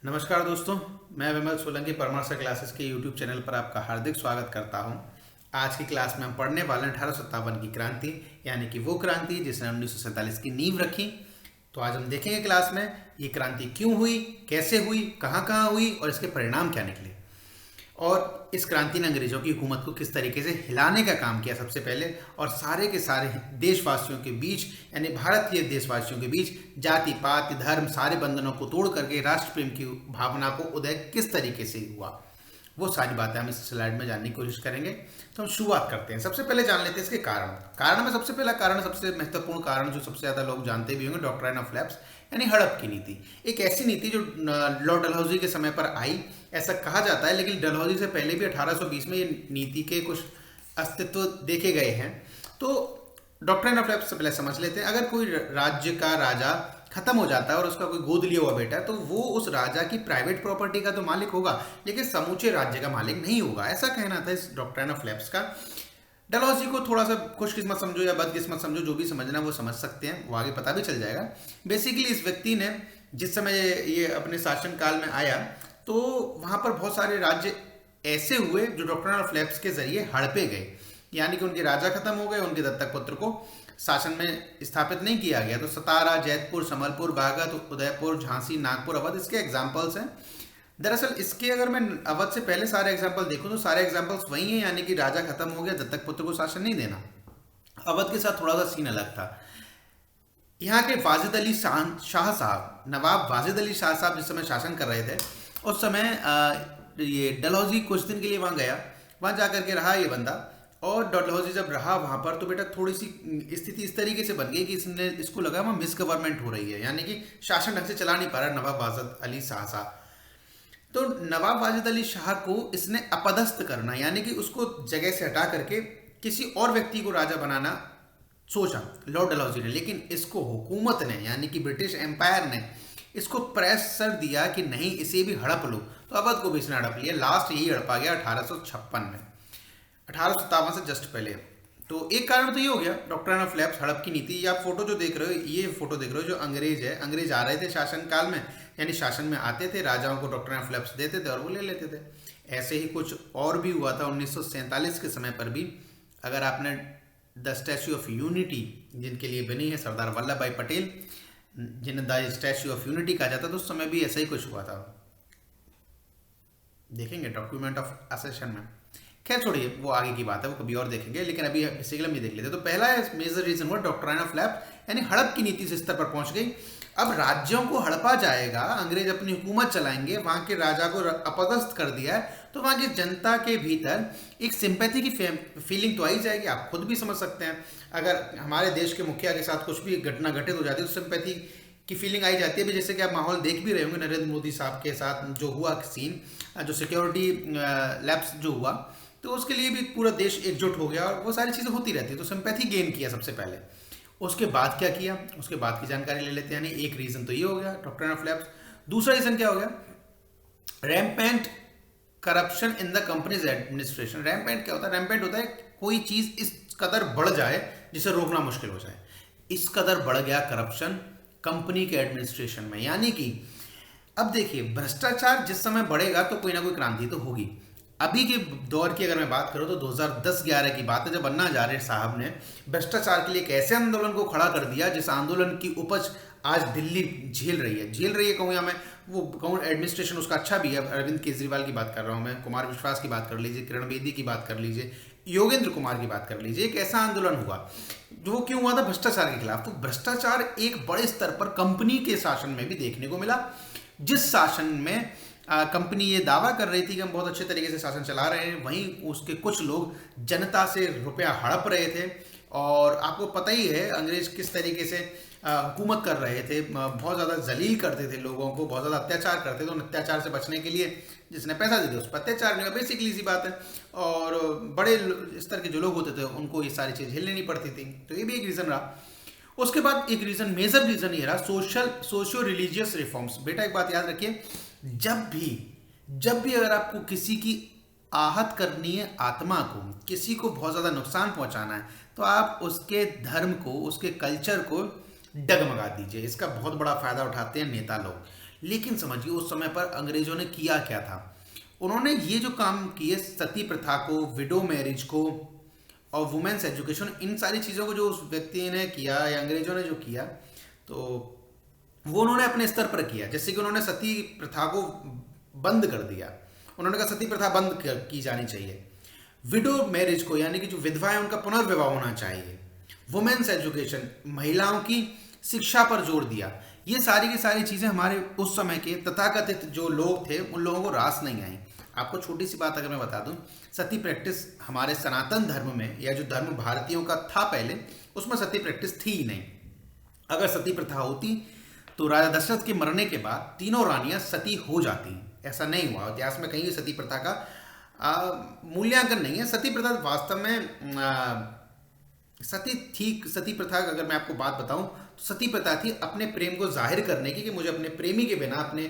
नमस्कार दोस्तों, मैं विमल सोलंकी परमार्श क्लासेस के यूट्यूब चैनल पर आपका हार्दिक स्वागत करता हूं। आज की क्लास में हम पढ़ने वाले हैं 1857 की क्रांति, यानी कि वो क्रांति जिसने 1947 की नींव रखी। तो आज हम देखेंगे क्लास में ये क्रांति क्यों हुई, कैसे हुई, कहाँ हुई और इसके परिणाम क्या निकले, और इस क्रांति ने अंग्रेजों की हुकूमत को किस तरीके से हिलाने का काम किया सबसे पहले, और सारे के सारे देशवासियों के बीच यानी भारतीय देशवासियों के बीच जाति पात धर्म सारे बंधनों को तोड़ करके राष्ट्र प्रेम की भावना को उदय किस तरीके से हुआ, वो सारी बातें हम इस स्लाइड में जानने की कोशिश करेंगे। तो हम शुरुआत करते हैं। सबसे पहले जान लेते हैं इसके कारण में सबसे पहला कारण, सबसे महत्वपूर्ण कारण जो सबसे ज़्यादा लोग जानते भी होंगे, डॉक्ट्राइन ऑफ लैप्स यानी हड़प की नीति। एक ऐसी नीति जो लॉर्ड डलहौजी के समय पर आई, ऐसा कहा जाता है, लेकिन डलहौजी से पहले भी 1820 में ये नीति के कुछ अस्तित्व देखे गए हैं। तो डॉक्ट्राइन ऑफ लैप्स से पहले समझ लेते हैं। अगर कोई राज्य का राजा खत्म हो जाता है और उसका कोई गोद लिया हुआ बेटा है, तो वो उस राजा की प्राइवेट प्रॉपर्टी का तो मालिक होगा, लेकिन समूचे राज्य का मालिक नहीं होगा। ऐसा कहना था इस डॉक्ट्राइन ऑफ लैप्स का। डलहौजी को थोड़ा सा खुशकिस्मत समझो या बदकिस्मत समझो, जो भी समझना वो समझ सकते हैं, वो आगे पता भी चल जाएगा। बेसिकली इस व्यक्ति ने जिस समय ये अपने शासन काल में आया, तो वहाँ पर बहुत सारे राज्य ऐसे हुए जो डॉक्ट्राइन ऑफ लैप्स के जरिए हड़पे गए, यानी कि उनके राजा खत्म हो गए, उनके दत्तक पुत्र को शासन में स्थापित नहीं किया गया। तो सतारा, जैतपुर, संबलपुर, बागत, उदयपुर, झांसी, नागपुर, अवध इसके एग्जाम्पल्स हैं। दरअसल इसके अगर मैं अवध से पहले सारे एग्जाम्पल देखूं तो सारे एग्जाम्पल्स वही हैं, यानी कि राजा खत्म हो गया, दत्तक पुत्र को शासन नहीं देना। अवध के साथ थोड़ा सा सीन अलग था। यहाँ के वाजिद अली शाह साहब, नवाब वाजिद अली शाह साहब जिस समय शासन कर रहे थे, उस समय ये डलहौजी कुछ दिन के लिए वहाँ गया। वहाँ जा करके रहा ये बंदा, और डलहौजी जब रहा वहाँ पर, तो बेटा थोड़ी सी स्थिति इस तरीके से बन गई कि इसको लगा वहाँ मिस गवर्नमेंट हो रही है, यानी कि शासन ढंग से चला नहीं पा रहा नवाब वाजिद अली शाह साहब। तो नवाब वाजिद अली शाह को इसने अपदस्थ करना, यानी कि उसको जगह से हटा करके किसी और व्यक्ति को राजा बनाना सोचा लॉर्ड डलहौजी ने। लेकिन इसको हुकूमत ने, यानी कि ब्रिटिश एम्पायर ने इसको प्रेशर दिया कि नहीं, इसे भी हड़प लो। तो अवध को भी इसने हड़प लिया। लास्ट यही हड़पा गया 1856 में, 1857 से जस्ट पहले। तो एक कारण तो ये हो गया डॉक्ट्राइन ऑफ लैप्स, हड़प की नीति। या फोटो जो देख रहे हो, ये फोटो देख रहे हो, जो अंग्रेज है, अंग्रेज आ रहे थे शासन काल में, यानी शासन में आते थे, राजाओं को डॉक्ट्राइन ऑफ लैप्स देते थे और वो ले लेते थे। ऐसे ही कुछ और भी हुआ था 1947 के समय पर भी। अगर आपने द स्टैच्यू ऑफ यूनिटी जिनके लिए बनी है, सरदार वल्लभ भाई पटेल, जिन्हें द स्टैच्यू ऑफ यूनिटी कहा जाता था, तो उस समय भी ऐसा ही कुछ हुआ था, देखेंगे डॉक्यूमेंट ऑफ असेशन में। खैर छोड़िए, वो आगे की बात है, वो कभी और देखेंगे, लेकिन अभी बेसिकली हम ये देख लेते हैं। तो पहला मेजर रीजन हुआ डॉक्ट्राइन ऑफ लैप्स, यानी हड़प की नीति से स्तर पर पहुंच गई। अब राज्यों को हड़पा जाएगा, अंग्रेज अपनी हुकूमत चलाएंगे, वहां के राजा को अपदस्थ कर दिया है, तो वहां की जनता के भीतर एक सिंपैथी की फीलिंग तो आई जाएगी। आप खुद भी समझ सकते हैं, अगर हमारे देश के मुखिया के साथ कुछ भी घटना घटित हो जाती है तो सिंपैथी की फीलिंग आई जाती है। अभी जैसे कि आप माहौल देख भी रहे होंगे नरेंद्र मोदी साहब के साथ जो हुआ सीन, जो सिक्योरिटी लैप्स जो हुआ, तो उसके लिए भी पूरा देश एकजुट हो गया, और वो सारी चीज़ें होती रहती है। तो सिंपैथी गेन किया सबसे पहले। उसके बाद क्या किया, उसके बाद की जानकारी ले लेते हैं। यानी एक रीजन तो ये हो गया डॉक्ट्राइन ऑफ लैप्स। दूसरा रीजन क्या हो गया, rampant corruption in the companies administration. Rampant क्या होता है, रैम्पेंट होता है कोई चीज इस कदर बढ़ जाए जिसे रोकना मुश्किल हो जाए। इस कदर बढ़ गया करप्शन कंपनी के एडमिनिस्ट्रेशन में, यानी कि अब देखिए, भ्रष्टाचार जिस समय बढ़ेगा तो कोई ना कोई क्रांति तो होगी। अभी के दौर की अगर मैं बात करूं तो 2010-11 की बात है, जब अन्ना हजारे साहब ने भ्रष्टाचार के लिए एक ऐसे आंदोलन को खड़ा कर दिया जिस आंदोलन की उपज आज दिल्ली झेल रही है कहूँ, या मैं वो कहूँ एडमिनिस्ट्रेशन उसका अच्छा भी है। अरविंद केजरीवाल की बात कर रहा हूँ मैं, कुमार विश्वास की बात कर लीजिए, किरण बेदी की बात कर लीजिए, योगेंद्र कुमार की बात कर लीजिए। एक ऐसा आंदोलन हुआ जो क्यों हुआ था, भ्रष्टाचार के खिलाफ। तो भ्रष्टाचार एक बड़े स्तर पर कंपनी के शासन में भी देखने को मिला, जिस शासन में कंपनी ये दावा कर रही थी कि हम बहुत अच्छे तरीके से शासन चला रहे हैं, वहीं उसके कुछ लोग जनता से रुपया हड़प रहे थे। और आपको पता ही है अंग्रेज किस तरीके से हुकूमत कर रहे थे, बहुत ज़्यादा जलील करते थे लोगों को, बहुत ज़्यादा अत्याचार करते थे। उन अत्याचार से बचने के लिए जिसने पैसा दे दिया उस पर अत्याचार नहीं हुआ, बेसिकली सी बात है। और बड़े स्तर के जो लोग होते थे उनको ये सारी चीज़ झेलनी नहीं पड़ती थी। तो ये भी एक रीज़न रहा। उसके बाद एक रीज़न, मेजर रीज़न ये रहा सोशियो रिलीजियस रिफॉर्म्स। बेटा एक बात याद रखिए, जब भी अगर आपको किसी की आहत करनी है, आत्मा को, किसी को बहुत ज़्यादा नुकसान पहुंचाना है, तो आप उसके धर्म को, उसके कल्चर को डगमगा दीजिए। इसका बहुत बड़ा फायदा उठाते हैं नेता लोग। लेकिन समझिए उस समय पर अंग्रेजों ने किया क्या था। उन्होंने ये जो काम किए, सती प्रथा को, विडो मैरिज को और वुमेन्स एजुकेशन, इन सारी चीज़ों को जो उस व्यक्ति ने किया या अंग्रेजों ने जो किया, तो वो उन्होंने अपने स्तर पर किया। जैसे कि उन्होंने सती प्रथा को बंद कर दिया, उन्होंने कहा सती प्रथा बंद की जानी चाहिए। विडो मैरिज को, यानी कि जो विधवा है उनका पुनर्विवाह होना चाहिए। वुमेन्स एजुकेशन, महिलाओं की शिक्षा पर जोर दिया। ये सारी की सारी चीज़ें हमारे उस समय के तथाकथित जो लोग थे उन लोगों को रास नहीं आई। आपको छोटी सी बात अगर मैं बता दूं, सती प्रैक्टिस हमारे सनातन धर्म में, या जो धर्म भारतीयों का था पहले, उसमें सती प्रैक्टिस थी ही नहीं। अगर सती प्रथा होती तो राजा दशरथ के मरने के बाद तीनों रानियां सती हो जाती। ऐसा नहीं हुआ, इतिहास में कहीं सती प्रथा का मूल्यांकन नहीं है। सती प्रथा वास्तव में सती प्रथा अगर मैं आपको बात बताऊं तो सती प्रथा थी अपने प्रेम को जाहिर करने की, कि मुझे अपने प्रेमी के बिना, अपने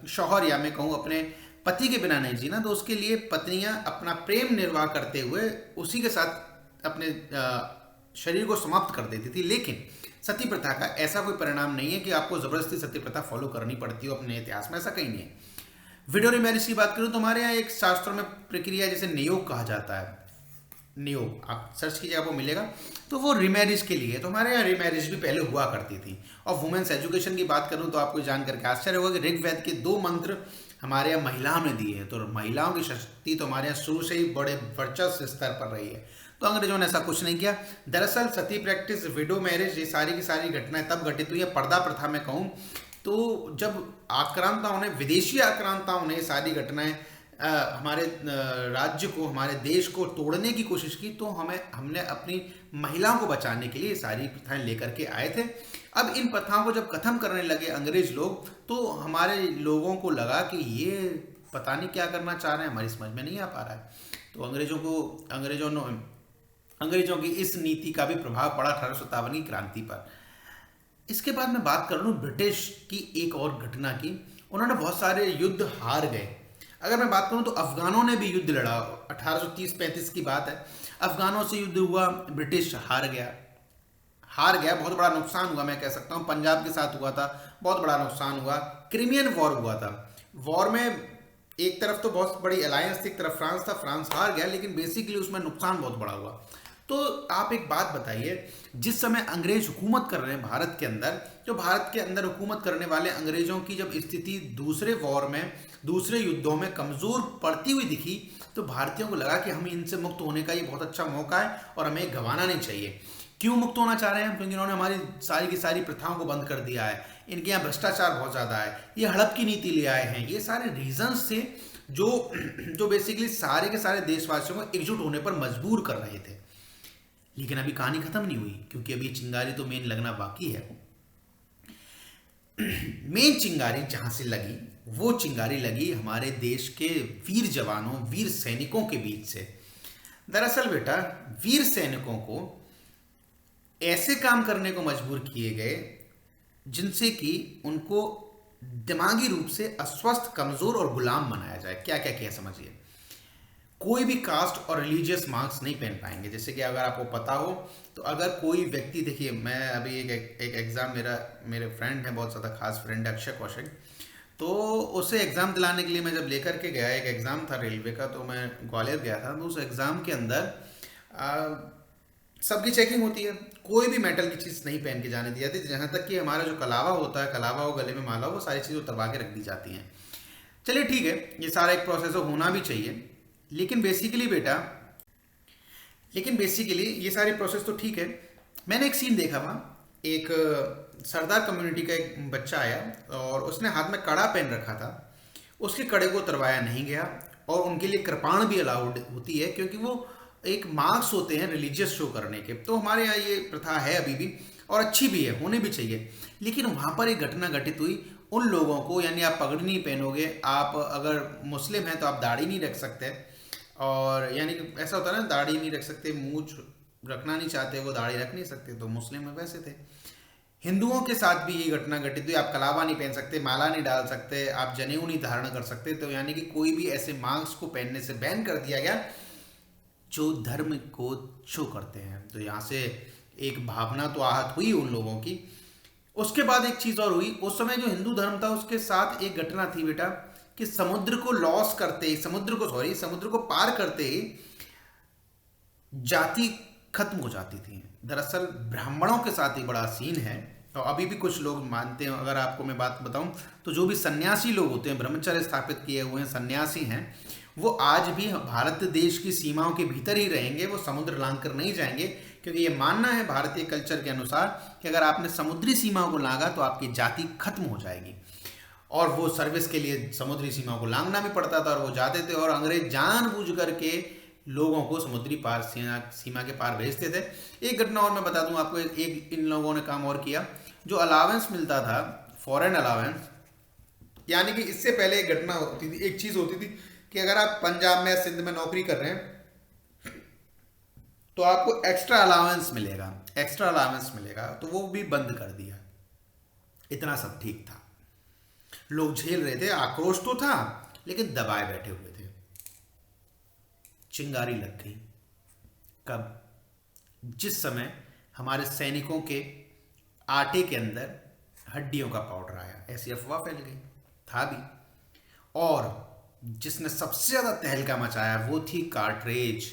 शौहर या मैं कहूँ अपने पति के बिना नहीं जीना। तो उसके लिए पत्नियां अपना प्रेम निर्वाह करते हुए उसी के साथ अपने शरीर को समाप्त कर देती थी। लेकिन सती प्रथा का ऐसा कोई परिणाम नहीं है कि आपको जबरदस्ती सती प्रथा फॉलो करनी पड़ती हो। अपने इतिहास में ऐसा कहीं नहीं है। विडो रिमैरिज की बात करूं तो हमारे यहाँ एक शास्त्रों में प्रक्रिया जिसे नियोग कहा जाता है। नियोग आप सर्च कीजिए, आपको मिलेगा। तो वो रिमैरिज के लिए, तो हमारे यहाँ रिमैरिज भी पहले हुआ करती थी। और वुमेन्स एजुकेशन की बात करूं तो आपको जान करके आश्चर्य होगा कि ऋग्वेद के 2 मंत्र हमारे यहाँ महिलाओं ने दिए हैं। तो महिलाओं की शक्ति तो हमारे यहाँ शुरू से ही बड़े वर्चस्व स्तर पर रही है। तो अंग्रेजों ने ऐसा कुछ नहीं किया। दरअसल सती प्रैक्टिस, विडो मैरिज, ये सारी की सारी घटनाएं तब घटित हुई है। पर्दा प्रथा में कहूँ तो जब आक्रांताओं ने, विदेशी आक्रांताओं ने सारी घटनाएं हमारे राज्य को, हमारे देश को तोड़ने की कोशिश की, तो हमने अपनी महिलाओं को बचाने के लिए सारी प्रथाएं लेकर के आए थे। अब इन प्रथाओं को जब खत्म करने लगे अंग्रेज लोग, तो हमारे लोगों को लगा कि ये पता नहीं क्या करना चाह रहे हैं, हमारी समझ में नहीं आ पा रहा है। तो अंग्रेजों की इस नीति का भी प्रभाव पड़ा 1857 की क्रांति पर। इसके बाद मैं बात कर लूँ ब्रिटिश की एक और घटना की। उन्होंने बहुत सारे युद्ध हार गए। अगर मैं बात करूँ तो अफगानों ने भी युद्ध लड़ा। 1830-35 की बात है, अफगानों से युद्ध हुआ, ब्रिटिश हार गया, बहुत बड़ा नुकसान हुआ। मैं कह सकता हूँ पंजाब के साथ हुआ था, बहुत बड़ा नुकसान हुआ। क्रीमियन वॉर हुआ था। वॉर में एक तरफ तो बहुत बड़ी अलायंस थी, एक तरफ फ्रांस था, फ्रांस हार गया, लेकिन बेसिकली उसमें नुकसान बहुत बड़ा हुआ। तो आप एक बात बताइए, जिस समय अंग्रेज हुकूमत कर रहे हैं भारत के अंदर, जो भारत के अंदर हुकूमत करने वाले अंग्रेजों की जब स्थिति दूसरे वॉर में, दूसरे युद्धों में कमजोर पड़ती हुई दिखी, तो भारतीयों को लगा कि हमें इनसे मुक्त होने का ये बहुत अच्छा मौका है और हमें गंवाना नहीं चाहिए। क्यों मुक्त होना चाह रहे हैं? क्योंकि इन्होंने हमारी सारी की सारी प्रथाओं को बंद कर दिया है, इनके यहाँ भ्रष्टाचार बहुत ज़्यादा है, ये हड़प की नीति ले आए हैं। ये सारे रीजंस थे जो बेसिकली सारे के सारे देशवासियों को एकजुट होने पर मजबूर कर रहे थे। लेकिन अभी कहानी खत्म नहीं हुई, क्योंकि अभी चिंगारी तो मेन लगना बाकी है। मेन चिंगारी जहां से लगी, वो चिंगारी लगी हमारे देश के वीर जवानों, वीर सैनिकों के बीच से। दरअसल बेटा, वीर सैनिकों को ऐसे काम करने को मजबूर किए गए जिनसे कि उनको दिमागी रूप से अस्वस्थ, कमजोर और गुलाम बनाया जाए। क्या क्या किया समझिए। कोई भी कास्ट और रिलीजियस मार्क्स नहीं पहन पाएंगे। जैसे कि अगर आपको पता हो तो अगर कोई व्यक्ति, देखिए मैं अभी एक एग्ज़ाम, मेरे फ्रेंड है, बहुत ज़्यादा खास फ्रेंड है, अक्षय कौशिक। तो उसे एग्ज़ाम दिलाने के लिए मैं जब लेकर के गया, एक एग्ज़ाम था रेलवे का, तो मैं ग्वालियर गया था। तो उस एग्ज़ाम के अंदर सबकी चेकिंग होती है, कोई भी मेटल की चीज़ नहीं पहन के जाने दी जाती। जहाँ तक कि हमारा जो कलावा होता है, कलावा हो, गले में माला, वो सारी चीज़ें उतरवा के रख दी जाती हैं। चलिए ठीक है, ये सारा एक प्रोसेस होना भी चाहिए। लेकिन बेसिकली ये सारी प्रोसेस तो ठीक है। मैंने एक सीन देखा वहाँ, एक सरदार कम्युनिटी का एक बच्चा आया और उसने हाथ में कड़ा पहन रखा था। उसके कड़े को उतरवाया नहीं गया, और उनके लिए कृपाण भी अलाउड होती है, क्योंकि वो एक मार्क्स होते हैं रिलीजियस शो करने के। तो हमारे यहाँ ये प्रथा है अभी भी, और अच्छी भी है, होनी भी चाहिए। लेकिन वहाँ पर एक घटना घटित हुई। उन लोगों को, यानी आप पगड़ी नहीं पहनोगे, आप अगर मुस्लिम हैं तो आप दाढ़ी नहीं रख सकते, और यानी कि ऐसा होता है ना, दाढ़ी नहीं रख सकते, मूंछ रखना नहीं चाहते, वो दाढ़ी रख नहीं सकते, तो मुस्लिम में वैसे थे। हिंदुओं के साथ भी ये घटना घटित हुई। आप कलावा नहीं पहन सकते, माला नहीं डाल सकते, आप जनेऊ नहीं धारण कर सकते। तो यानी कि कोई भी ऐसे मार्क्स को पहनने से बैन कर दिया गया जो धर्म को शो करते हैं। तो यहाँ से एक भावना तो आहत हुई उन लोगों की। उसके बाद एक चीज और हुई, उस समय जो हिंदू धर्म था उसके साथ एक घटना थी बेटा, कि समुद्र को लॉस करते ही, समुद्र को पार करते ही जाति खत्म हो जाती थी। दरअसल ब्राह्मणों के साथ ही बड़ा सीन है, और अभी भी कुछ लोग मानते हैं। अगर आपको मैं बात बताऊं तो जो भी सन्यासी लोग होते हैं, ब्रह्मचर्य स्थापित किए हुए हैं सन्यासी हैं, वो आज भी भारत देश की सीमाओं के भीतर ही रहेंगे, वो समुद्र लांघ कर नहीं जाएंगे, क्योंकि ये मानना है भारतीय कल्चर के अनुसार कि अगर आपने समुद्री सीमाओं को लांघा तो आपकी जाति खत्म हो जाएगी। और वो सर्विस के लिए समुद्री सीमाओं को लांघना भी पड़ता था, और वो जाते थे, और अंग्रेज जानबूझ करके लोगों को समुद्री पार सीमा के पार भेजते थे। एक घटना और मैं बता दूं आपको, एक इन लोगों ने काम और किया, जो अलावेंस मिलता था, फॉरेन अलावेंस, यानी कि इससे पहले एक घटना होती थी, एक चीज होती थी कि अगर आप पंजाब में, सिंध में नौकरी कर रहे हैं तो आपको एक्स्ट्रा अलावेंस मिलेगा, तो वो भी बंद कर दिया। इतना सब ठीक था, लोग झेल रहे थे, आक्रोश तो था लेकिन दबाए बैठे हुए थे। चिंगारी लग गई कब? जिस समय हमारे सैनिकों के आटे के अंदर हड्डियों का पाउडर आया, ऐसी अफवाह फैल गई, था भी। और जिसने सबसे ज्यादा तहलका मचाया वो थी कार्ट्रेज।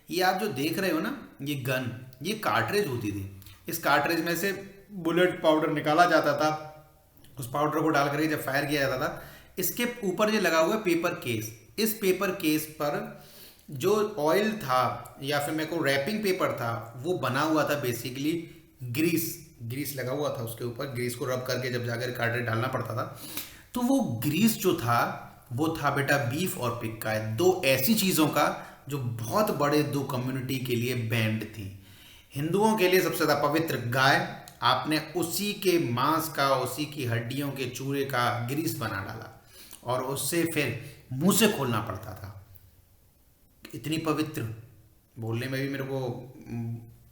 ये आप जो देख रहे हो ना, ये गन, ये कार्ट्रेज होती थी। इस कार्ट्रेज में से बुलेट पाउडर निकाला जाता था, उस पाउडर को डाल करके जब फायर किया जाता था, इसके ऊपर जो लगा हुआ है पेपर केस, इस पेपर केस पर जो ऑयल था या फिर मेरे को रैपिंग पेपर था, वो बना हुआ था बेसिकली ग्रीस लगा हुआ था उसके ऊपर। ग्रीस को रब करके जब जाकर कार्ट्रेज डालना पड़ता था, तो वो ग्रीस जो था वो था बेटा बीफ और पिग का, दो ऐसी चीजों का जो बहुत बड़े दो कम्युनिटी के लिए बैंड थी। हिंदुओं के लिए सबसे ज्यादा पवित्र गाय, आपने उसी के मांस का, उसी की हड्डियों के चूरे का ग्रीस बना डाला, और उससे फिर मुंह से खोलना पड़ता था। इतनी पवित्र, बोलने में भी मेरे को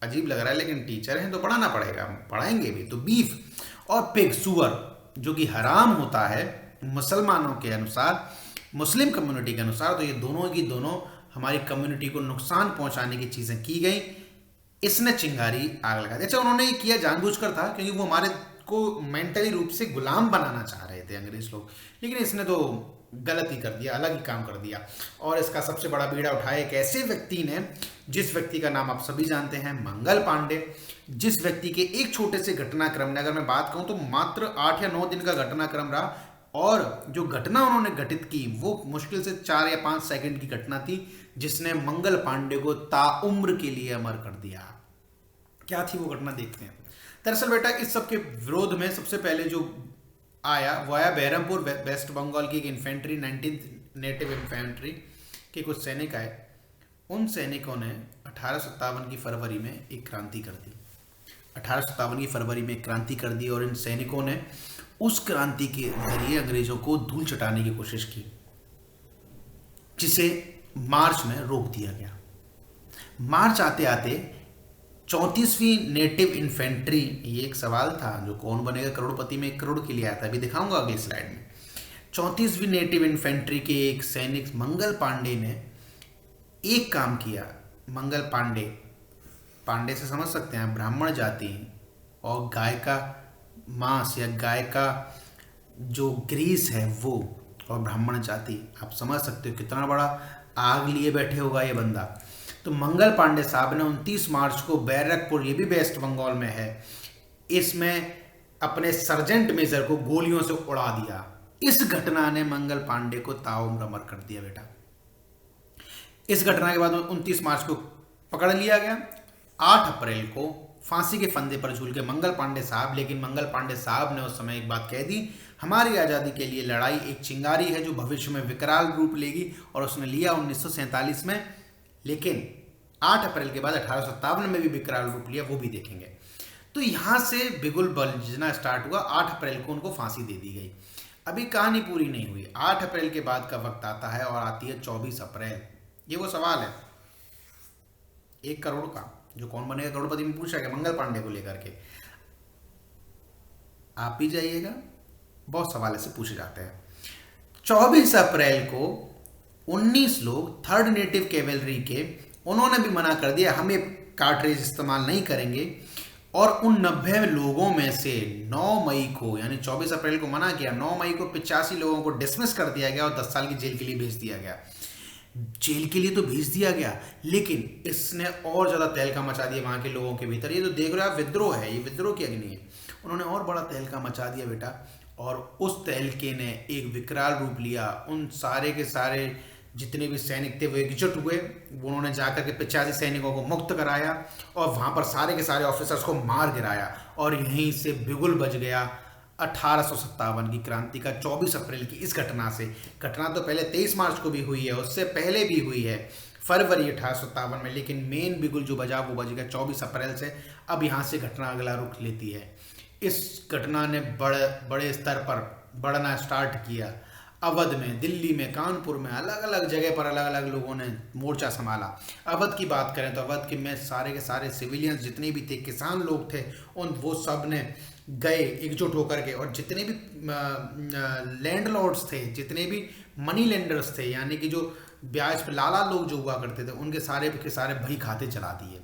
अजीब लग रहा है, लेकिन टीचर हैं तो पढ़ाना पड़ेगा, पढ़ाएंगे भी। तो बीफ और पिग, सुअर, जो कि हराम होता है मुसलमानों के अनुसार, मुस्लिम कम्युनिटी के अनुसार, तो ये दोनों की दोनों हमारी कम्युनिटी को नुकसान पहुंचाने की चीजें की गई। इसने चिंगारी आग लगा दी। अच्छा, उन्होंने ये किया जानबूझकर था, क्योंकि वो हमारे को मेंटली रूप से गुलाम बनाना चाह रहे थे अंग्रेज लोग, लेकिन इसने तो गलत ही कर दिया, अलग ही काम कर दिया। और इसका सबसे बड़ा बीड़ा उठाया एक ऐसे व्यक्ति ने, जिस व्यक्ति का नाम आप सभी जानते हैं, मंगल पांडे। जिस व्यक्ति के एक छोटे से घटनाक्रम ने, अगर मैं बात कहूं तो मात्र 8 या 9 दिन का घटनाक्रम रहा, और जो घटना उन्होंने घटित की वो मुश्किल से 4 या 5 सेकंड की घटना थी, जिसने मंगल पांडे को ताउम्र के लिए अमर कर दिया। क्या थी वो घटना, देखते हैं। दरअसल बेटा इस सब के विरोध में सबसे पहले जो आया वो आया बहरमपुर, वेस्ट बंगाल की एक इन्फेंट्री, 19th नेटिव इन्फेंट्री के कुछ सैनिक आए। उन सैनिकों ने 1857 की फरवरी में एक क्रांति कर दी। 1857 की फरवरी में एक क्रांति कर दी, और इन सैनिकों ने उस क्रांति के जरिए अंग्रेजों को धूल चटाने की कोशिश की, जिसे मार्च में रोक दिया गया। मार्च आते आते 34वीं नेटिव इन्फेंट्री, ये एक सवाल था जो कौन बनेगा करोड़पति में 1 करोड़ के लिए आता है, अभी दिखाऊंगा अगली स्लाइड में। 34वीं नेटिव इन्फेंट्री के एक सैनिक मंगल पांडे ने एक काम किया। मंगल पांडे, पांडे से समझ सकते हैं ब्राह्मण जाति, और गाय का मांस या गाय का जो ग्रीस है वो, और ब्राह्मण जाति, आप समझ सकते हो कितना बड़ा आग लिए बैठे होगा ये बंदा। तो मंगल पांडे साहब ने 29 मार्च को बैरकपुर, ये भी वेस्ट बंगाल में है, इसमें अपने सर्जेंट मेजर को गोलियों से उड़ा दिया। इस घटना ने मंगल पांडे को ताउम्र अमर कर दिया बेटा। इस घटना के बाद 29 मार्च को पकड़ लिया गया। 8 अप्रैल को फांसी के फंदे पर झूल के मंगल पांडे साहब, लेकिन मंगल पांडे साहब ने उस समय एक बात कह दी, हमारी आज़ादी के लिए लड़ाई एक चिंगारी है जो भविष्य में विकराल रूप लेगी, और उसने लिया 1947 में, लेकिन 8 अप्रैल के बाद 1857 में भी विकराल रूप लिया, वो भी देखेंगे। तो यहाँ से बिगुल बजना स्टार्ट हुआ। 8 अप्रैल को उनको फांसी दे दी गई। अभी कहानी पूरी नहीं हुई। 8 अप्रैल के बाद का वक्त आता है और आती है 24 अप्रैल। ये वो सवाल है 1 करोड़ का, जो कौन बनेगा करोड़पति में पूछा गया मंगल पांडे को लेकर के। आप भी जाइएगा, बहुत सवाल ऐसे पूछे जाते हैं। 24 अप्रैल को 19 लोग 3rd नेटिव कैवेलरी के, उन्होंने भी मना कर दिया, हम ये कार्ट्रिज इस्तेमाल नहीं करेंगे, और उन 90 लोगों में से 9 मई को यानी 24 अप्रैल को मना किया, 9 मई को 85 लोगों को डिसमिस कर दिया गया और 10 साल की जेल के लिए भेज दिया गया। जेल के लिए तो भेज दिया गया, लेकिन इसने और ज़्यादा तहलका मचा दिया वहाँ के लोगों के भीतर। ये तो देख रहे हो आप, विद्रोह है, ये विद्रोह की अग्नि है। उन्होंने और बड़ा तहलका मचा दिया बेटा, और उस तहलके ने एक विकराल रूप लिया। उन सारे के सारे जितने भी सैनिक थे वो एकजुट हुए, उन्होंने जाकर के 85 सैनिकों को मुक्त कराया और वहाँ पर सारे के सारे ऑफिसर्स को मार गिराया, और यहीं से बिगुल बज गया 1857 की क्रांति का। 24 अप्रैल की इस घटना से, घटना तो पहले 23 मार्च को भी हुई है, उससे पहले भी हुई है फरवरी 1857 में, लेकिन मेन बिगुल जो बजा वो बज गया 24 अप्रैल से। अब यहाँ से घटना अगला रुख लेती है। इस घटना ने बड़े स्तर पर बढ़ना स्टार्ट किया। अवध में, दिल्ली में, कानपुर में, अलग अलग जगह पर अलग अलग लोगों ने मोर्चा संभाला। अवध की बात करें तो अवध के में सारे के सारे सिविलियंस जितने भी थे, किसान लोग थे, वो सब ने गए एकजुट होकर के, और जितने भी लैंडलॉर्ड्स थे, जितने भी मनी लेंडर्स थे, यानी कि जो ब्याज पे लाला लोग जो हुआ करते थे, उनके सारे के सारे बही खाते जला दिए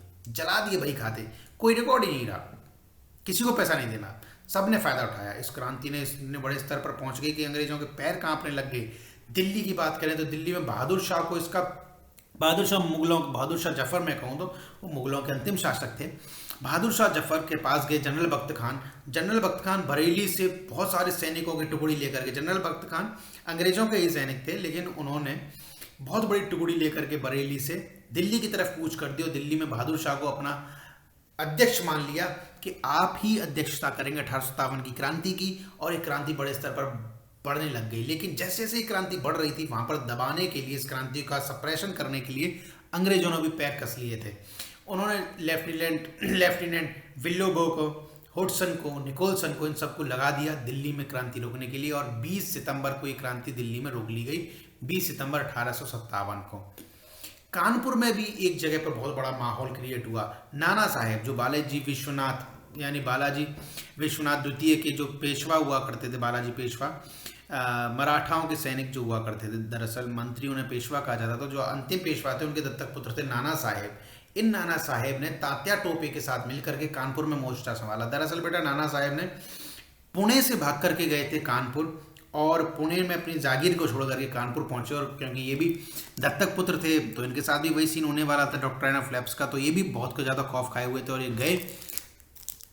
बही खाते। कोई रिकॉर्ड ही नहीं रहा, किसी को पैसा नहीं देना, सब ने फायदा उठाया। इस क्रांति ने इसने बड़े स्तर पर पहुंच गई कि अंग्रेजों के पैर कांपने लग गए। दिल्ली की बात करें तो दिल्ली में बहादुर शाह को बहादुर शाह जफर मैं कहूँ तो वो मुगलों के अंतिम शासक थे। बहादुर शाह जफर के पास गए जनरल बख्त खान बरेली से बहुत सारे सैनिकों की टुकड़ी लेकर के। जनरल बख्त खान अंग्रेजों के ही सैनिक थे, लेकिन उन्होंने बहुत बड़ी टुकड़ी लेकर के बरेली से दिल्ली की तरफ कूच कर दी, और दिल्ली में बहादुर शाह को अपना अध्यक्ष मान लिया कि आप ही अध्यक्षता करेंगे 1857 की क्रांति की। और एक क्रांति बड़े स्तर पर बढ़ने लग गई, लेकिन जैसे जैसे क्रांति बढ़ रही थी, वहां पर दबाने के लिए, इस क्रांति का सप्रेशन करने के लिए अंग्रेजों ने भी पैक कस लिए थे। उन्होंने लेफ्टिनेंट विल्लोबो को, होडसन को, निकोलसन को, इन सबको लगा दिया दिल्ली में क्रांति रोकने के लिए, और 20 सितंबर को ये क्रांति दिल्ली में रोक ली गई, 20 सितंबर 1857 को। कानपुर में भी एक जगह पर बहुत बड़ा माहौल क्रिएट हुआ। नाना साहेब जो बालाजी विश्वनाथ द्वितीय के जो पेशवा हुआ करते थे, बालाजी पेशवा, मराठाओं के सैनिक जो हुआ करते थे, दरअसल मंत्री उन्हें पेशवा कहा जाता था। तो जो अंतिम पेशवा थे उनके दत्तक पुत्र थे नाना साहेब। इन नाना साहेब ने तात्या टोपे के साथ मिलकर के कानपुर में मोर्चा संभाला। दरअसल बेटा नाना साहेब ने पुणे से भाग करके गए थे कानपुर, और पुणे में अपनी जागीर को छोड़ करके कानपुर पहुंचे, और क्योंकि ये भी दत्तक पुत्र थे तो इनके साथ भी वही सीन होने वाला था डॉक्ट्राइन ऑफ लैप्स का, तो ये भी बहुत ज़्यादा खौफ खाए हुए थे, और ये गए।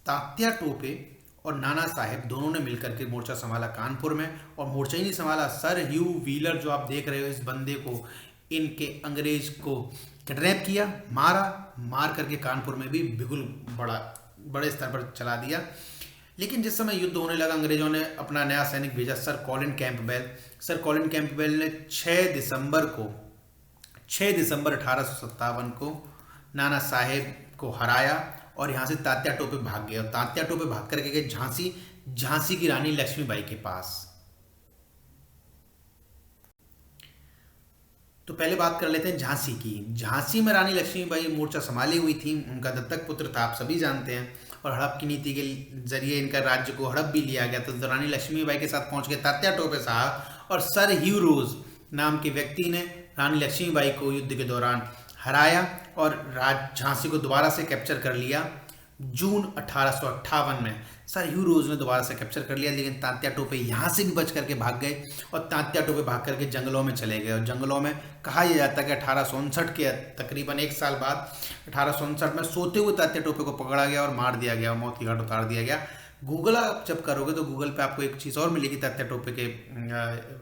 तात्या टोपे और नाना साहेब दोनों ने मिलकर के मोर्चा संभाला कानपुर में, और मोर्चा ही नहीं संभाला, सर ह्यू व्हीलर जो आप देख रहे हो, इस बंदे को, इनके अंग्रेज को किडनैप किया, मार करके कानपुर में भी बिगुल बड़े स्तर पर चला दिया। लेकिन जिस समय युद्ध होने लगा, अंग्रेजों ने अपना नया सैनिक भेजा, सर कॉलिन कैंपबेल ने 6 दिसंबर 1857 को नाना साहेब को हराया, और यहाँ से तात्या टोपे भाग गए, और तात्या टोपे भाग करके गए झांसी की रानी लक्ष्मीबाई के पास। तो पहले बात कर लेते हैं झांसी की। झांसी में रानी लक्ष्मीबाई मोर्चा संभाली हुई थी, उनका दत्तक पुत्र था, आप सभी जानते हैं, और हड़प की नीति के जरिए इनका राज्य को हड़प भी लिया गया। तो रानी लक्ष्मीबाई के साथ पहुंच गए तात्या टोपे साहब, और सर ह्यू रोज नाम के व्यक्ति ने रानी लक्ष्मीबाई को युद्ध के दौरान हराया और झांसी को दोबारा से कैप्चर कर लिया जून 1858 में। सर ह्यू रोज ने दोबारा से कैप्चर कर लिया, लेकिन तात्या टोपे यहाँ से भी बच करके भाग गए, और तात्या टोपे भाग करके जंगलों में चले गए। और जंगलों में कहा यह जाता है कि 1859 के तकरीबन 1 साल बाद 1859 में सोते हुए तात्या टोपे को पकड़ा गया और मार दिया गया, मौत की घाट उतार दिया गया। गूगल आप जब करोगे तो गूगल पे आपको एक चीज़ और मिलेगी तात्या टोपे के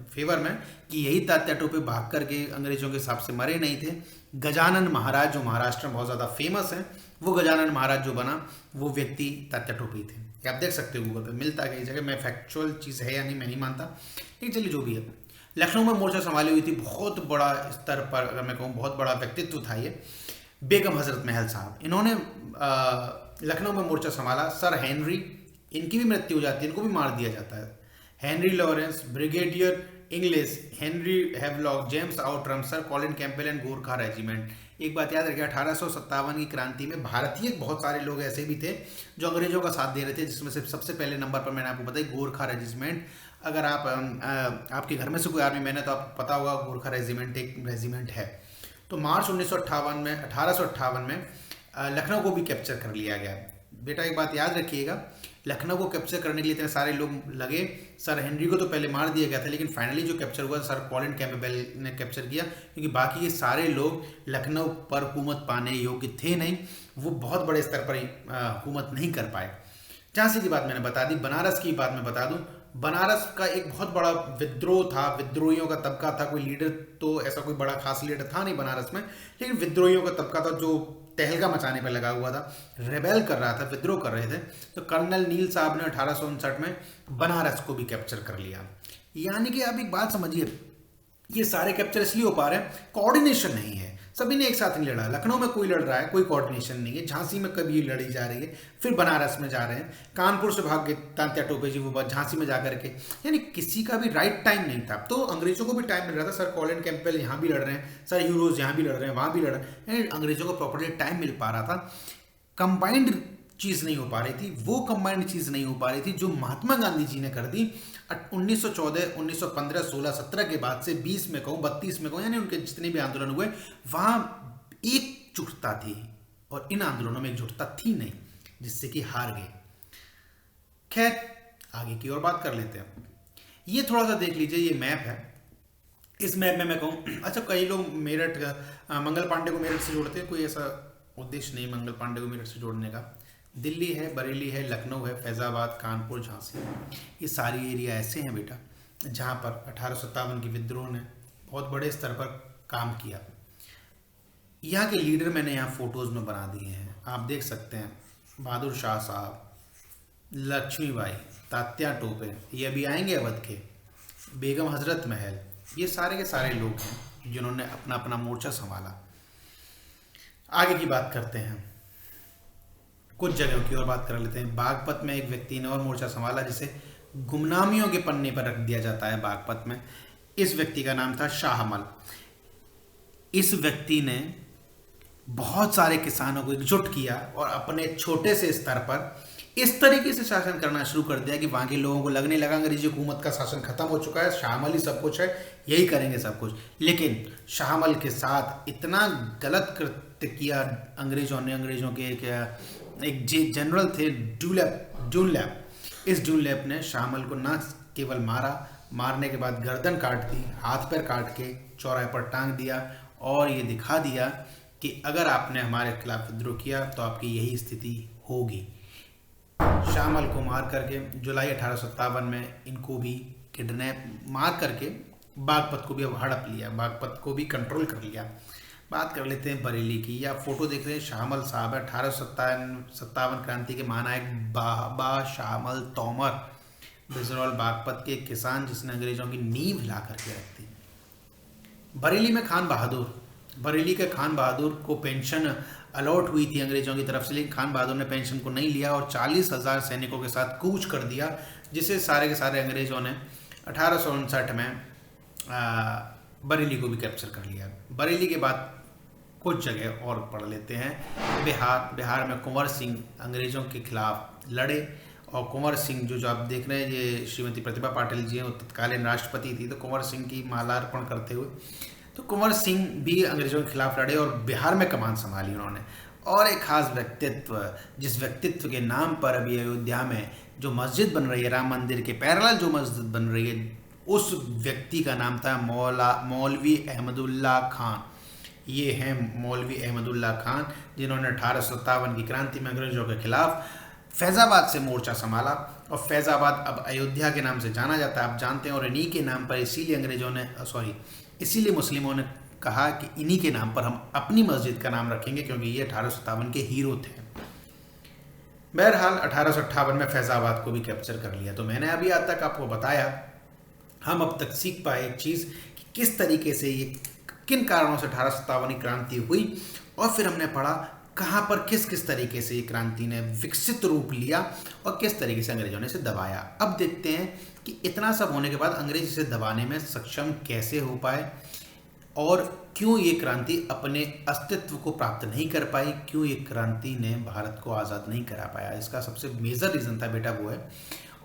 फेवर में, कि यही तात्या टोपे भाग करके अंग्रेजों के हिसाब से मरे नहीं थे। गजानन महाराज जो महाराष्ट्र में बहुत ज़्यादा फेमस है, वो गजानन महाराज जो बना वो व्यक्ति तात्या टोपे थे। आप देख सकते हो गूगल पे मिलता है कई जगह, मैं फैक्चुअल चीज़ है या नहीं मैं नहीं मानता, लेकिन चलिए जो भी है। लखनऊ में मोर्चा संभाली हुई थी, बहुत बड़ा स्तर पर, अगर मैं कहूँ बहुत बड़ा व्यक्तित्व था ये, बेगम हजरत महल साहब। इन्होंने लखनऊ में मोर्चा संभाला। सर हेनरी, इनकी भी मृत्यु हो जाती है, इनको भी मार दिया जाता है। Henry Lawrence, brigadier English, Henry Havelock, James Outram, sir Colin Campbell and Gorkha regiment. एक बात याद रखिए, 1857 की क्रांति में भारतीय बहुत सारे लोग ऐसे भी थे जो अंग्रेजों का साथ दे रहे थे, जिसमें से सबसे पहले नंबर पर मैंने आपको बताया गोरखा रेजिमेंट। अगर आप आपके घर में से कोई आर्मी मैन है तो आपको पता होगा गोरखा रेजिमेंट एक रेजिमेंट है। तो मार्च 1858 में लखनऊ को भी कैप्चर कर लिया गया। बेटा एक बात याद रखिएगा, लखनऊ को कैप्चर करने के लिए इतने सारे लोग लगे। सर हेनरी को तो पहले मार दिया गया था, लेकिन फाइनली जो कैप्चर हुआ सर कॉलिन कैम्पबेल ने कैप्चर किया, क्योंकि बाकी ये सारे लोग लखनऊ पर हुकूमत पाने योग्य थे नहीं, वो बहुत बड़े स्तर पर हुकूमत नहीं कर पाए। झांसी की बात मैंने बता दी। बनारस की बात मैं बता दूं, बनारस का एक बहुत बड़ा विद्रोह था, विद्रोहियों का तबका था। कोई लीडर तो ऐसा कोई बड़ा खास लीडर था नहीं बनारस में, लेकिन विद्रोहियों का तबका था जो तहलका मचाने पर लगा हुआ था, रेबेल कर रहा था, विद्रोह कर रहे थे। तो कर्नल नील साहब ने 1859 में बनारस को भी कैप्चर कर लिया। यानी कि आप एक बात समझिए, ये सारे कैप्चर इसलिए हो पा रहे हैं, कोऑर्डिनेशन नहीं है, सभी ने एक साथ नहीं लड़ा। लखनऊ में कोई लड़ रहा है, कोई कोऑर्डिनेशन नहीं है। झांसी में कभी लड़ी जा रही है, फिर बनारस में जा रहे हैं, कानपुर से भाग गए तांत्या टोपे जी वो झांसी में जाकर के। यानी किसी का भी राइट टाइम नहीं था। तो अंग्रेजों को भी टाइम मिल रहा था, सर कॉलिन कैम्पबेल यहाँ भी लड़ रहे हैं, सर ह्यूरोज यहाँ भी लड़ रहे हैं, वहाँ भी लड़ रहे हैं, अंग्रेजों को प्रॉपरली टाइम मिल पा रहा था। कंबाइंड चीज़ नहीं हो पा रही थी, वो कंबाइंड चीज़ नहीं हो पा रही थी जो महात्मा गांधी जी ने कर दी 1914, 1915, 16, 17 के बाद से 20 में कहूँ, 32 में कहूँ, यानी उनके जितने भी आंदोलन हुए वहाँ एकजुटता थी, और इन आंदोलनों में एकजुटता थी नहीं, जिससे कि हार गए। खैर आगे की और बात कर लेते हैं। ये थोड़ा सा देख लीजिए, ये मैप है। इस मैप में मैं कहूँ, अच्छा कई लोग मेरठ मंगल पांडे को मेरठ से जोड़ते हैं, कोई ऐसा उद्देश्य नहीं मंगल पांडे को मेरठ से जोड़ने का। दिल्ली है, बरेली है, लखनऊ है, फैज़ाबाद, कानपुर, झांसी, ये सारी एरिया ऐसे हैं बेटा जहाँ पर 1857 की विद्रोह ने बहुत बड़े स्तर पर काम किया। यहाँ के लीडर मैंने यहाँ फोटोज़ में बना दिए हैं, आप देख सकते हैं। बहादुर शाह साहब, लक्ष्मीबाई, तात्या टोपे, ये अभी आएंगे अवध के, बेगम हजरत महल, ये सारे के सारे लोग हैं जिन्होंने अपना अपना मोर्चा संभाला। आगे की बात करते हैं, कुछ जगहों की और बात कर लेते हैं। बागपत में एक व्यक्ति ने और मोर्चा संभाला जिसे गुमनामियों के पन्ने पर रख दिया जाता है बागपत में। इस व्यक्ति का नाम था शाहमल। इस व्यक्ति ने बहुत सारे किसानों को एकजुट किया और अपने छोटे से स्तर पर इस तरीके से शासन करना शुरू कर दिया कि वहाँ के लोगों को लगने लगा अंग्रेजी हुकूमत का शासन खत्म हो चुका है, शाहमल ही सब कुछ है, यही करेंगे सब कुछ। लेकिन शाहमल के साथ इतना गलत कृत्य किया अंग्रेजों ने। अंग्रेजों के एक जनरल थे डुनलैप। इस डुनलैप ने शाहमल को न केवल मारने के बाद गर्दन काट दी, हाथ पैर काट के चौराहे पर टांग दिया और ये दिखा दिया कि अगर आपने हमारे खिलाफ विद्रोह किया तो आपकी यही स्थिति होगी। शाहमल को मार करके जुलाई 1857 में इनको भी किडनैप मार करके बागपत को भी अब हड़प लिया, बागपत को भी कंट्रोल कर लिया। बात कर लेते हैं बरेली की। या फोटो देख रहे हैं, शाहमल साहब है, 1857 क्रांति के महानायक बाबा शाहमल तोमर, बिजरौल बागपत के किसान जिसने अंग्रेजों की नींव हिला करके रख दी। बरेली में खान बहादुर, बरेली के खान बहादुर को पेंशन अलॉट हुई थी अंग्रेजों की तरफ से, लेकिन खान बहादुर ने पेंशन को नहीं लिया और 40,000 सैनिकों के साथ कूच कर दिया, जिसे सारे के सारे अंग्रेजों ने 1859 में बरेली को भी कैप्चर कर लिया। बरेली के बाद कुछ जगह और पढ़ लेते हैं। बिहार में कुंवर सिंह अंग्रेजों के खिलाफ लड़े, और कुंवर सिंह जो आप देख रहे हैं, ये श्रीमती प्रतिभा पाटिल जी हैं, वो तत्कालीन राष्ट्रपति थी, तो कुंवर सिंह की मालार्पण करते हुए तो कुंवर सिंह भी अंग्रेजों के खिलाफ लड़े और बिहार में कमान संभाली उन्होंने। और एक खास व्यक्तित्व, जिस व्यक्तित्व के नाम पर अभी अयोध्या में जो मस्जिद बन रही है, राम मंदिर के पैरेलल जो मस्जिद बन रही है, उस व्यक्ति का नाम था मौलवी अहमदुल्ला खान। ये हैं मौलवी अहमदुल्ला खान, जिन्होंने 1857 की क्रांति में अंग्रेजों के खिलाफ फैज़ाबाद से मोर्चा संभाला। और फैज़ाबाद अब अयोध्या के नाम से जाना जाता है, आप जानते हैं। और इन्हीं के नाम पर इसीलिए मुस्लिमों ने कहा कि इन्हीं के नाम पर हम अपनी मस्जिद का नाम रखेंगे, क्योंकि ये 1857 के हीरो थे। बहरहाल 1858 में फैज़ाबाद को भी कैप्चर कर लिया। तो मैंने अभी आज तक आपको बताया, हम अब तक सीख पाए एक चीज़ कि किस तरीके से ये किन कारणों से 1857 की क्रांति हुई, और फिर हमने पढ़ा कहाँ पर किस किस तरीके से ये क्रांति ने विकसित रूप लिया और किस तरीके से अंग्रेजों ने इसे दबाया। अब देखते हैं कि इतना सब होने के बाद अंग्रेज इसे दबाने में सक्षम कैसे हो पाए, और क्यों ये क्रांति अपने अस्तित्व को प्राप्त नहीं कर पाई, क्यों ये क्रांति ने भारत को आज़ाद नहीं करा पाया। इसका सबसे मेजर रीज़न था बेटा वो है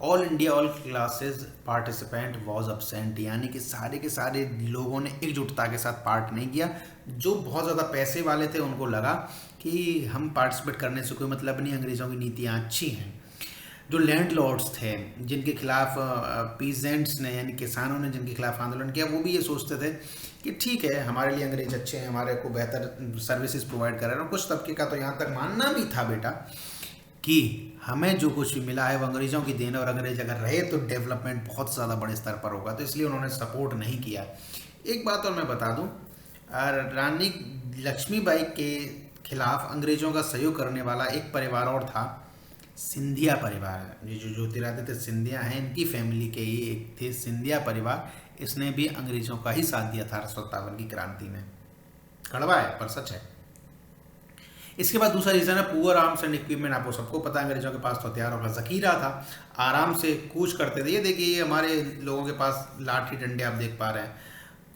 all India all classes participant was absent, यानी कि सारे के सारे लोगों ने एकजुटता के साथ पार्ट नहीं किया। जो बहुत ज़्यादा पैसे वाले थे उनको लगा कि कि हम पार्टिसिपेट करने से कोई मतलब नहीं, अंग्रेज़ों की नीतियाँ अच्छी हैं। जो लैंडलॉर्ड्स थे, जिनके खिलाफ पीजेंट्स ने यानी किसानों ने जिनके खिलाफ आंदोलन किया, वो भी ये सोचते थे कि ठीक है हमारे लिए अंग्रेज अच्छे हैं, हमारे को बेहतर सर्विसेज प्रोवाइड कर रहे हैं। और कुछ तबके का तो यहाँ तक मानना भी था बेटा कि हमें जो कुछ भी मिला है वो अंग्रेज़ों की देन है, और अंग्रेज अगर रहे तो डेवलपमेंट बहुत ज़्यादा बड़े स्तर पर होगा, तो इसलिए उन्होंने सपोर्ट नहीं किया। एक बात और मैं बता दूँ, रानी लक्ष्मीबाई के खिलाफ अंग्रेज़ों का सहयोग करने वाला एक परिवार और था, सिंधिया परिवार। ये जो ज्योतिरादित्य सिंधिया हैं, इनकी फैमिली के ही एक थे सिंधिया परिवार। इसने भी अंग्रेज़ों का ही साथ दिया था 1857 की क्रांति में। कड़वा है पर सच है। इसके बाद दूसरा रीज़न है पुअर आर्म्स एंड इक्विपमेंट। आपको सबको पता है अंग्रेज़ों के पास तो हथियारों का ज़ख़ीरा था, आराम से कूच करते थे। ये देखिए, ये हमारे लोगों के पास लाठी डंडे आप देख पा रहे हैं,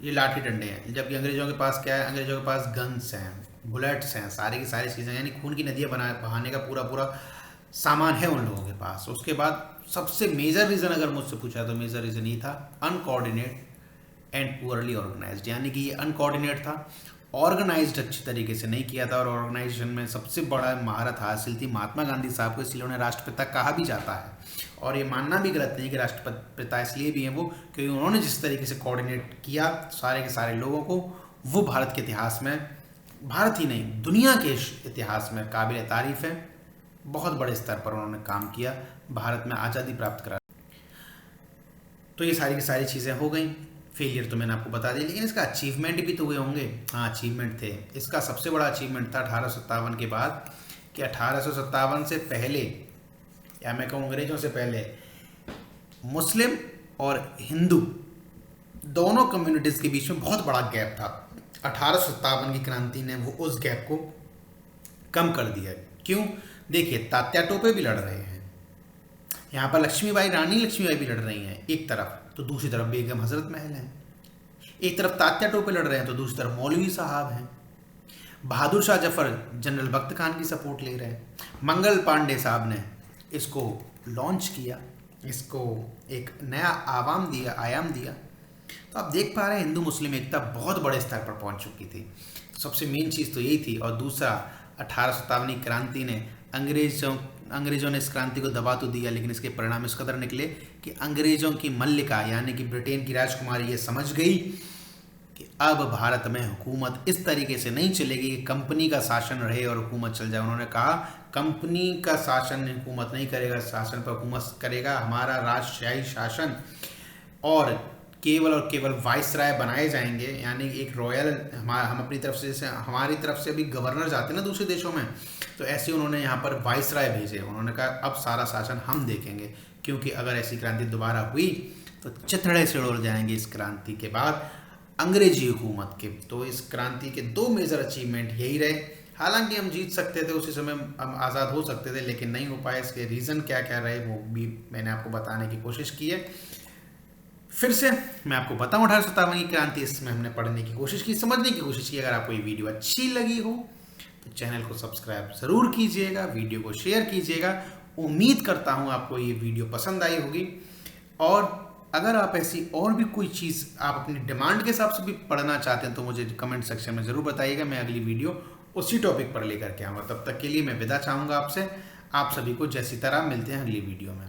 ये लाठी डंडे हैं, जबकि अंग्रेज़ों के पास क्या है, अंग्रेज़ों के पास गन्स हैं, बुलेट्स हैं, सारी की सारी चीज़ें, यानी खून की नदियाँ बहाने का पूरा सामान है उन लोगों के पास। उसके बाद सबसे मेजर रीज़न अगर मुझसे पूछा तो मेजर रीज़न ये था अनकोऑर्डिनेट एंड पुअरली ऑर्गेनाइज्ड, यानी कि ये अनकोऑर्डिनेट था, ऑर्गेनाइज्ड अच्छी तरीके से नहीं किया था, और ऑर्गेनाइजेशन में सबसे बड़ा महारत हासिल थी महात्मा गांधी साहब को, इसलिए उन्हें राष्ट्रपिता कहा भी जाता है। और ये मानना भी गलत नहीं कि राष्ट्रपिता इसलिए भी हैं वो, क्योंकि उन्होंने जिस तरीके से कोऑर्डिनेट किया सारे के सारे लोगों को, वो भारत के इतिहास में, भारत ही नहीं दुनिया के इतिहास में काबिल तारीफ़ है। बहुत बड़े स्तर पर उन्होंने काम किया, भारत में आज़ादी प्राप्त करा। तो ये सारी की सारी चीज़ें हो गई। फेलियर तो मैंने आपको बता दिया, लेकिन इसका अचीवमेंट भी तो हुए होंगे। हाँ, अचीवमेंट थे। इसका सबसे बड़ा अचीवमेंट था 1857 के बाद, कि 1857 से पहले, या मैं कहूँ अंग्रेज़ों से पहले, मुस्लिम और हिंदू दोनों कम्युनिटीज़ के बीच में बहुत बड़ा गैप था। 1857 की क्रांति ने वो उस गैप को कम कर दिया। क्यों? देखिए, तात्या टोपे भी लड़ रहे हैं यहाँ पर, लक्ष्मीबाई, रानी लक्ष्मीबाई भी लड़ रही हैं एक तरफ, तो दूसरी तरफ बेगम हजरत महल हैं। एक तरफ तात्या टोपे लड़ रहे हैं तो दूसरी तरफ मौलवी साहब हैं। बहादुर शाह जफर जनरल बख्त खान की सपोर्ट ले रहे हैं। मंगल पांडे साहब ने इसको लॉन्च किया, इसको एक नया आयाम दिया। तो आप देख पा रहे हैं हिंदू मुस्लिम एकता बहुत बड़े स्तर पर पहुंच चुकी थी। सबसे मेन चीज़ तो यही थी। और दूसरा, 1857 की क्रांति ने अंग्रेज़ों ने इस क्रांति को दबा तो दिया, लेकिन इसके परिणाम इस कदर निकले कि अंग्रेज़ों की मल्लिका यानी कि ब्रिटेन की राजकुमारी ये समझ गई कि अब भारत में हुकूमत इस तरीके से नहीं चलेगी कि कंपनी का शासन रहे और हुकूमत चल जाए। उन्होंने कहा कंपनी का शासन हुकूमत नहीं करेगा, शासन पर हुकूमत करेगा हमारा राजशाही शासन, और केवल वाइसराय बनाए जाएंगे, यानी एक रॉयल, हम अपनी तरफ से, जैसे हमारी तरफ से अभी गवर्नर जाते हैं ना दूसरे देशों में, तो ऐसे उन्होंने यहाँ पर वाइसराय भेजे। उन्होंने कहा अब सारा शासन हम देखेंगे, क्योंकि अगर ऐसी क्रांति दोबारा हुई तो चिथड़े से उड़ जाएंगे इस क्रांति के बाद अंग्रेजी हुकूमत के। तो इस क्रांति के दो मेजर अचीवमेंट यही रहे। हालांकि हम जीत सकते थे उसी समय, हम आज़ाद हो सकते थे, लेकिन नहीं हो पाए। इसके रीज़न क्या क्या रहे वो भी मैंने आपको बताने की कोशिश की है। फिर से मैं आपको बताऊं 1857 की क्रांति, इसमें हमने पढ़ने की कोशिश की, समझने की कोशिश की। अगर आपको ये वीडियो अच्छी लगी हो तो चैनल को सब्सक्राइब ज़रूर कीजिएगा, वीडियो को शेयर कीजिएगा। उम्मीद करता हूँ आपको ये वीडियो पसंद आई होगी। और अगर आप ऐसी और भी कोई चीज़ आप अपनी डिमांड के हिसाब से भी पढ़ना चाहते हैं तो मुझे कमेंट सेक्शन में ज़रूर बताइएगा। मैं अगली वीडियो उसी टॉपिक पर लेकर के आऊँगा। तब तक के लिए मैं विदा चाहूँगा आपसे। आप सभी को जैसी तरह मिलते हैं अगली वीडियो में।